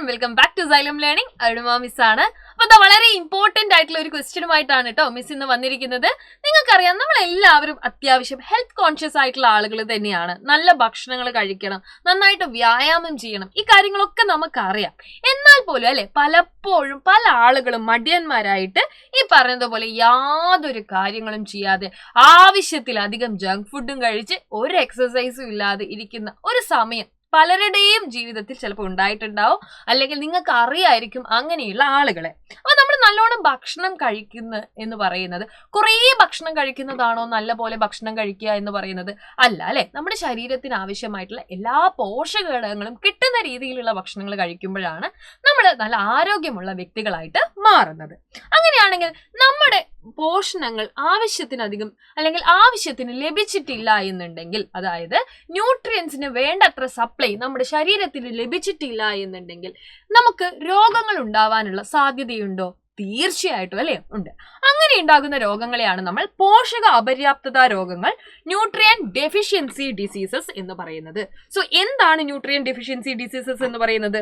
Welcome back to Xylem learning. Arunima miss ആണ്. അപ്പൊ വളരെ ഇമ്പോർട്ടന്റ് ആയിട്ടുള്ള ഒരു ക്വസ്റ്റ്യനുമായിട്ടാണ് കേട്ടോ മിസ് ഇന്ന് വന്നിരിക്കുന്നത്. നിങ്ങൾക്കറിയാം, നമ്മളെല്ലാവരും അത്യാവശ്യം ഹെൽത്ത് കോൺഷ്യസ് ആയിട്ടുള്ള ആളുകൾ തന്നെയാണ്. നല്ല ഭക്ഷണങ്ങൾ കഴിക്കണം, നന്നായിട്ട് വ്യായാമം ചെയ്യണം, ഈ കാര്യങ്ങളൊക്കെ നമുക്കറിയാം. എന്നാൽ പോലും അല്ലെ, പലപ്പോഴും പല ആളുകളും മടിയന്മാരായിട്ട് ഈ പറഞ്ഞതുപോലെ യാതൊരു കാര്യങ്ങളും ചെയ്യാതെ ആവശ്യത്തിലധികം ജങ്ക് ഫുഡും കഴിച്ച് ഒരു എക്സസൈസും ഇല്ലാതെ ഇരിക്കുന്ന ഒരു സമയം പലരുടെയും ജീവിതത്തിൽ ചിലപ്പോൾ ഉണ്ടായിട്ടുണ്ടാവും, അല്ലെങ്കിൽ നിങ്ങൾക്ക് അറിയായിരിക്കും അങ്ങനെയുള്ള ആളുകളെ. അപ്പൊ നമ്മൾ നല്ലോണം ഭക്ഷണം കഴിക്കുന്ന എന്ന് പറയുന്നത് കുറേ ഭക്ഷണം കഴിക്കുന്നതാണോ നല്ല പോലെ ഭക്ഷണം കഴിക്കുക എന്ന് പറയുന്നത്? അല്ല അല്ലെ. നമ്മുടെ ശരീരത്തിന് ആവശ്യമായിട്ടുള്ള എല്ലാ പോഷക ഘടകങ്ങളും കിട്ടുന്ന രീതിയിലുള്ള ഭക്ഷണങ്ങൾ കഴിക്കുമ്പോഴാണ് നമ്മൾ നല്ല ആരോഗ്യമുള്ള വ്യക്തികളായിട്ട് മാറുന്നത്. അങ്ങനെയാണെങ്കിൽ നമ്മുടെ പോഷണങ്ങൾ ആവശ്യത്തിനധികം അല്ലെങ്കിൽ ആവശ്യത്തിന് ലഭിച്ചിട്ടില്ല എന്നുണ്ടെങ്കിൽ, അതായത് ന്യൂട്രിയൻസിന് വേണ്ടത്ര സപ്ലൈ നമ്മുടെ ശരീരത്തിന് ലഭിച്ചിട്ടില്ല എന്നുണ്ടെങ്കിൽ നമുക്ക് രോഗങ്ങൾ ഉണ്ടാവാനുള്ള സാധ്യതയുണ്ടോ? തീർച്ചയായിട്ടും അല്ലേ, ഉണ്ട്. അങ്ങനെ ഉണ്ടാകുന്ന രോഗങ്ങളെയാണ് നമ്മൾ പോഷക അപര്യാപ്തത രോഗങ്ങൾ, ന്യൂട്രിയൻ ഡെഫിഷ്യൻസി ഡിസീസസ് എന്ന് പറയുന്നത്. സോ എന്താണ് ന്യൂട്രിയൻ ഡെഫിഷ്യൻസി ഡിസീസസ് എന്ന് പറയുന്നത്?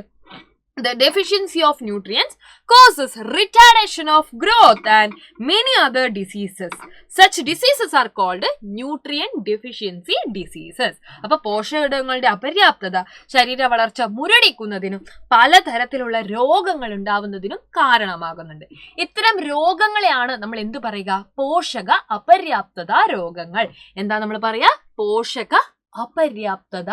The deficiency of nutrients causes retardation of growth and many other diseases. Such diseases are called nutrient deficiency diseases. അപ്പോൾ പോഷകഘടകങ്ങളുടെ അപര്യാപ്തത ശരീര വളർച്ച മുരടിക്കുന്നതിനും പലതരത്തിലുള്ള രോഗങ്ങൾ ഉണ്ടാവുന്നതിനും കാരണമാകുന്നുണ്ട്. ഇത്തരം രോഗങ്ങളെയാണ് നമ്മൾ എന്ത് പറയുക? പോഷക അപര്യാപ്തത രോഗങ്ങൾ. എന്താ നമ്മൾ പറയാ? പോഷക അപര്യാപ്തത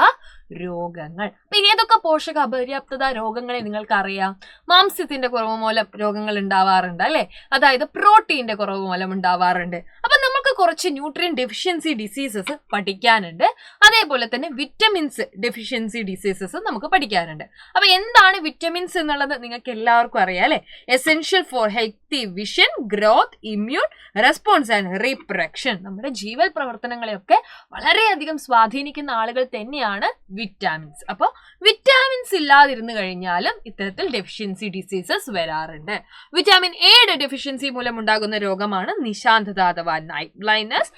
രോഗങ്ങൾ. അപ്പൊ ഏതൊക്കെ പോഷക അപര്യാപ്തത രോഗങ്ങളെ നിങ്ങൾക്ക് അറിയാം? മാംസ്യത്തിന്റെ കുറവ് മൂലം രോഗങ്ങൾ ഉണ്ടാവാറുണ്ട് അല്ലെ, അതായത് പ്രോട്ടീന്റെ കുറവ് മൂലം ഉണ്ടാവാറുണ്ട്. അപ്പൊ നമുക്ക് കുറച്ച് ന്യൂട്രിയൻ ഡെഫിഷ്യൻസി ഡിസീസസ് പഠിക്കാനുണ്ട്. അതേപോലെ തന്നെ വിറ്റമിൻസ് ഡെഫിഷ്യൻസി ഡിസീസസ് നമുക്ക് പഠിക്കാനുണ്ട്. അപ്പൊ എന്താണ് വിറ്റമിൻസ് എന്നുള്ളത് നിങ്ങൾക്ക് എല്ലാവർക്കും അറിയാം അല്ലെ. Essential for healthy vision, growth, immune response and reproduction. നമ്മുടെ ജീവൽ പ്രവർത്തനങ്ങളെയൊക്കെ വളരെയധികം സ്വാധീനിക്കുന്ന ആളുകൾ തന്നെയാണ് വിറ്റാമിൻസ്. അപ്പോൾ വിറ്റാമിൻസ് ഇല്ലാതിരുന്നു കഴിഞ്ഞാലും ഇത്തരത്തിൽ ഡെഫിഷ്യൻസി ഡിസീസസ് വരാറുണ്ട്. വിറ്റാമിൻ എയുടെ ഡെഫിഷ്യൻസി മൂലം ഉണ്ടാകുന്ന രോഗമാണ് നിശാന്തത അഥവാ നൈറ്റ് ബ്ലൈൻഡ്നസ്.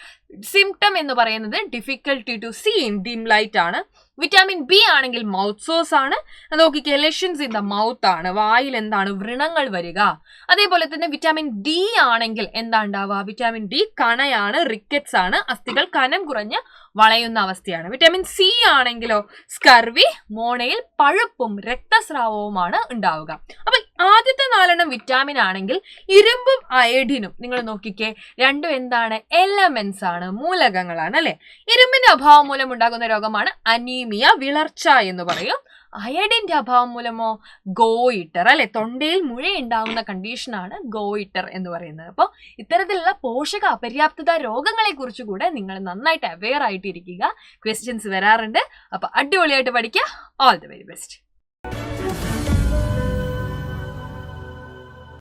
സിംറ്റം എന്ന് പറയുന്നത് difficulty to see in dim light ആണ്. വിറ്റാമിൻ ബി ആണെങ്കിൽ മൗത്ത് സോഴ്സ് ആണ്. നോക്കിക്കേ, ലെഷൻസ് ഇൻ ദ മൗത്ത് ആണ്, വായിൽ എന്താണ് വ്രണങ്ങൾ വരിക. അതേപോലെ തന്നെ വിറ്റാമിൻ ഡി ആണെങ്കിൽ എന്താ ഉണ്ടാവുക? വിറ്റാമിൻ ഡി കണയാണ്, റിക്കറ്റ്സ് ആണ്, അസ്ഥികൾ കനം കുറഞ്ഞ് വളയുന്ന അവസ്ഥയാണ്. വിറ്റാമിൻ സി ആണെങ്കിലോ സ്കർവി, മോണയിൽ പഴുപ്പും രക്തസ്രാവവുമാണ് ഉണ്ടാവുക. അപ്പൊ ആദ്യത്തെ 4 വിറ്റാമിൻ ആണെങ്കിൽ ഇരുമ്പും അയഡിനും നിങ്ങൾ നോക്കിക്കേ, രണ്ടും എന്താണ്? എലമെന്റ്സ് ആണ്, മൂലകങ്ങളാണ് അല്ലെ. ഇരുമ്പിന്റെ അഭാവം മൂലം ഉണ്ടാകുന്ന രോഗമാണ് അനീമിയ, വിളർച്ച എന്ന് പറയും. അയഡിന്റെ അഭാവം മൂലമോ ഗോയിറ്റർ അല്ലെ, തൊണ്ടയിൽ മുഴയുണ്ടാവുന്ന കണ്ടീഷനാണ് ഗോയിറ്റർ എന്ന് പറയുന്നത്. അപ്പോൾ ഇത്തരത്തിലുള്ള പോഷക അപര്യാപ്തത രോഗങ്ങളെ കുറിച്ച് കൂടെ നിങ്ങൾ നന്നായിട്ട് അവെയർ ആയിട്ടിരിക്കുക. ക്വസ്റ്റ്യൻസ് വരാറുണ്ട്. അപ്പൊ അടിപൊളിയായിട്ട് പഠിക്കുക. All the very best.